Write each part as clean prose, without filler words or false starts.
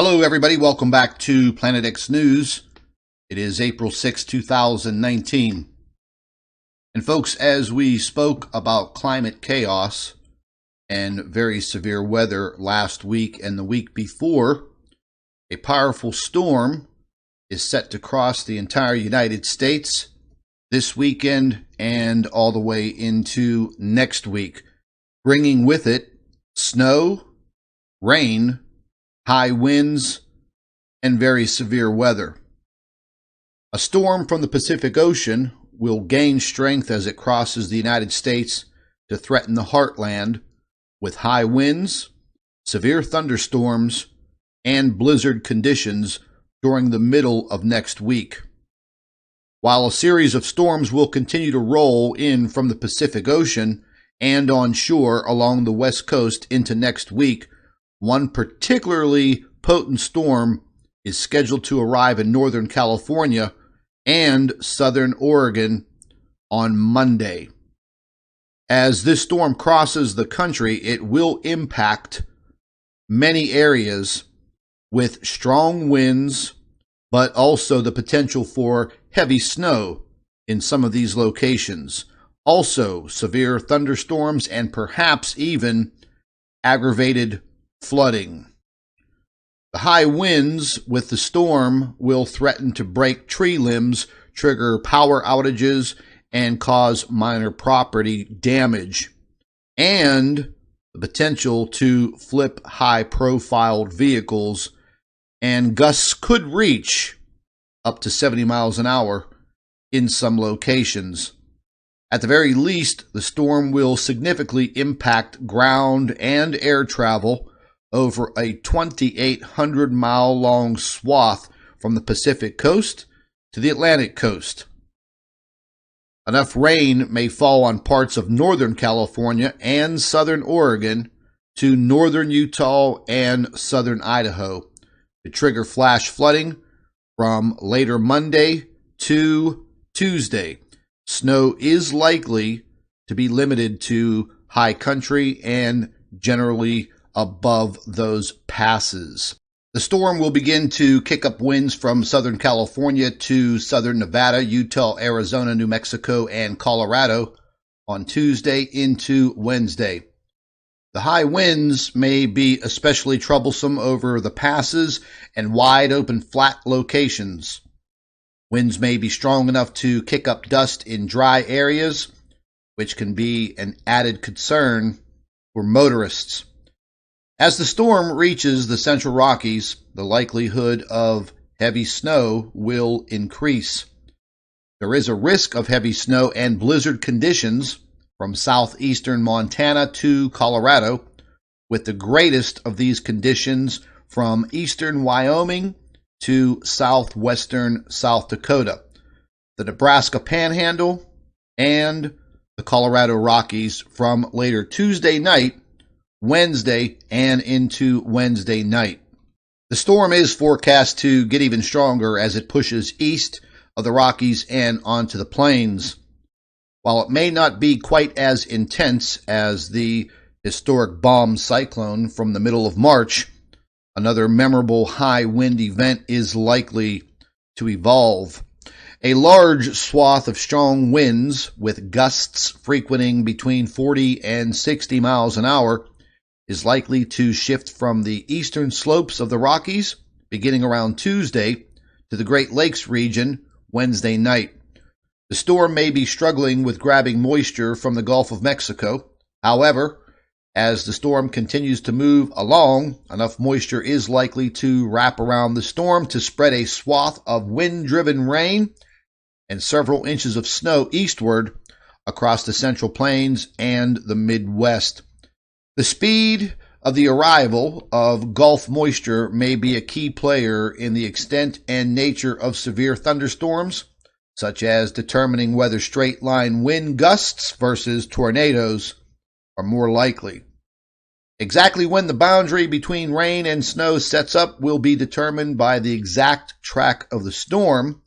Hello, everybody. Welcome back to Planet X News. It is April 6, 2019. And folks, as we spoke about climate chaos and very severe weather last week and the week before, a powerful storm is set to cross the entire United States this weekend and all the way into next week, bringing with it snow, rain, high winds, and very severe weather. A storm from the Pacific Ocean will gain strength as it crosses the United States to threaten the heartland with high winds, severe thunderstorms, and blizzard conditions during the middle of next week. While a series of storms will continue to roll in from the Pacific Ocean and on shore along the West Coast into next week, one particularly potent storm is scheduled to arrive in Northern California and Southern Oregon on Monday. As this storm crosses the country, it will impact many areas with strong winds, but also the potential for heavy snow in some of these locations. Also, severe thunderstorms and perhaps even aggravated flooding. The high winds with the storm will threaten to break tree limbs, trigger power outages, and cause minor property damage, and the potential to flip high-profile vehicles, and gusts could reach up to 70 miles an hour in some locations. At the very least, the storm will significantly impact ground and air travel over a 2,800-mile-long swath from the Pacific coast to the Atlantic coast. Enough rain may fall on parts of northern California and southern Oregon to northern Utah and southern Idaho to trigger flash flooding from later Monday to Tuesday. Snow is likely to be limited to high country and generally above those passes. The storm will begin to kick up winds from Southern California to Southern Nevada, Utah, Arizona, New Mexico, and Colorado on Tuesday into Wednesday. The high winds may be especially troublesome over the passes and wide open flat locations. Winds may be strong enough to kick up dust in dry areas, which can be an added concern for motorists. As the storm reaches the Central Rockies, the likelihood of heavy snow will increase. There is a risk of heavy snow and blizzard conditions from southeastern Montana to Colorado, with the greatest of these conditions from eastern Wyoming to southwestern South Dakota, the Nebraska Panhandle, and the Colorado Rockies from later Tuesday night, Wednesday, and into Wednesday night. The storm is forecast to get even stronger as it pushes east of the Rockies and onto the plains. While it may not be quite as intense as the historic bomb cyclone from the middle of March, another memorable high wind event is likely to evolve. A large swath of strong winds with gusts frequenting between 40 and 60 miles an hour is likely to shift from the eastern slopes of the Rockies beginning around Tuesday to the Great Lakes region Wednesday night. The storm may be struggling with grabbing moisture from the Gulf of Mexico. However, as the storm continues to move along, enough moisture is likely to wrap around the storm to spread a swath of wind-driven rain and several inches of snow eastward across the Central Plains and the Midwest. The speed of the arrival of Gulf moisture may be a key player in the extent and nature of severe thunderstorms, such as determining whether straight-line wind gusts versus tornadoes are more likely. Exactly when the boundary between rain and snow sets up will be determined by the exact track of the storm.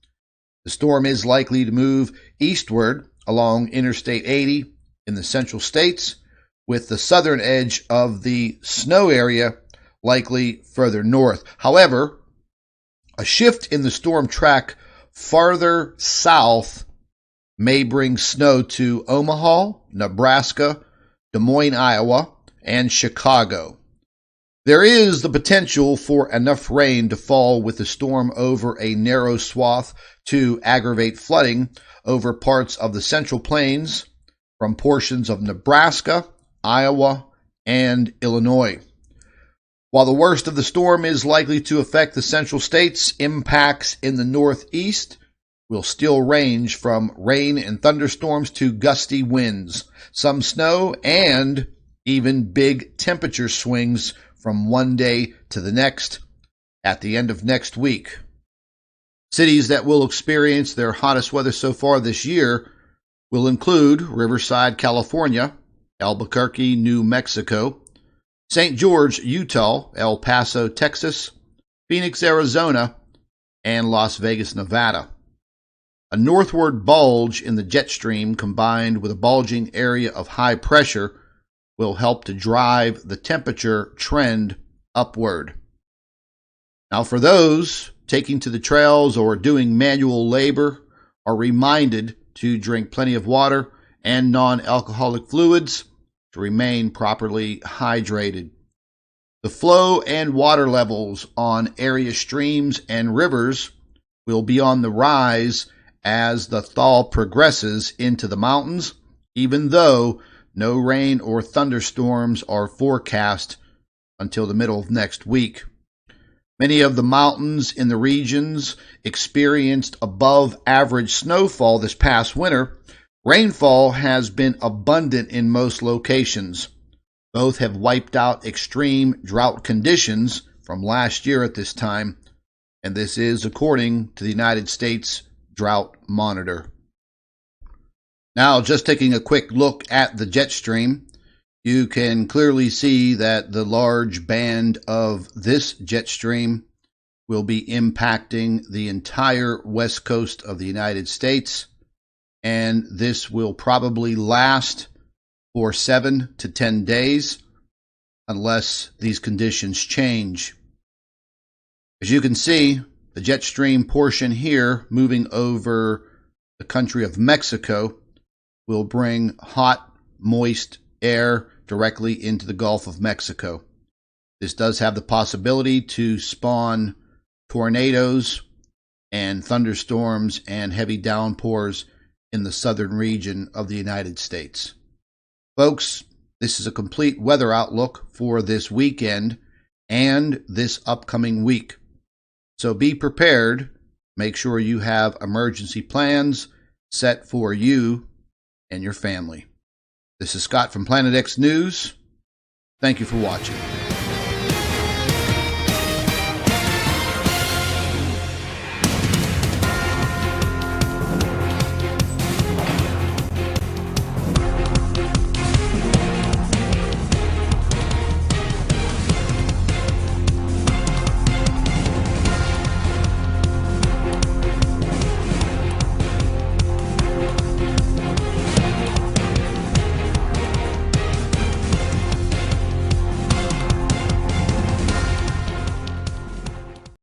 The storm is likely to move eastward along Interstate 80 in the central states, with the southern edge of the snow area likely further north. However, a shift in the storm track farther south may bring snow to Omaha, Nebraska, Des Moines, Iowa, and Chicago. There is the potential for enough rain to fall with the storm over a narrow swath to aggravate flooding over parts of the Central Plains from portions of Nebraska, Iowa, and Illinois. While the worst of the storm is likely to affect the central states, impacts in the northeast will still range from rain and thunderstorms to gusty winds, some snow, and even big temperature swings from one day to the next at the end of next week. Cities that will experience their hottest weather so far this year will include Riverside, California, Albuquerque, New Mexico, St. George, Utah, El Paso, Texas, Phoenix, Arizona, and Las Vegas, Nevada. A northward bulge in the jet stream combined with a bulging area of high pressure will help to drive the temperature trend upward. Now, for those taking to the trails or doing manual labor, are reminded to drink plenty of water and non-alcoholic fluids to remain properly hydrated. The flow and water levels on area streams and rivers will be on the rise as the thaw progresses into the mountains, even though no rain or thunderstorms are forecast until the middle of next week. Many of the mountains in the regions experienced above average snowfall this past winter. Rainfall has been abundant in most locations. Both have wiped out extreme drought conditions from last year at this time, and this is according to the United States Drought Monitor. Now, just taking a quick look at the jet stream, you can clearly see that the large band of this jet stream will be impacting the entire west coast of the United States, and this will probably last for 7 to 10 days unless these conditions change. As you can see, the jet stream portion here moving over the country of Mexico will bring hot, moist air directly into the Gulf of Mexico. This does have the possibility to spawn tornadoes and thunderstorms and heavy downpours in the southern region of the United States. Folks, this is a complete weather outlook for this weekend and this upcoming week. So be prepared. Make sure you have emergency plans set for you and your family. This is Scott from Planet X News. Thank you for watching.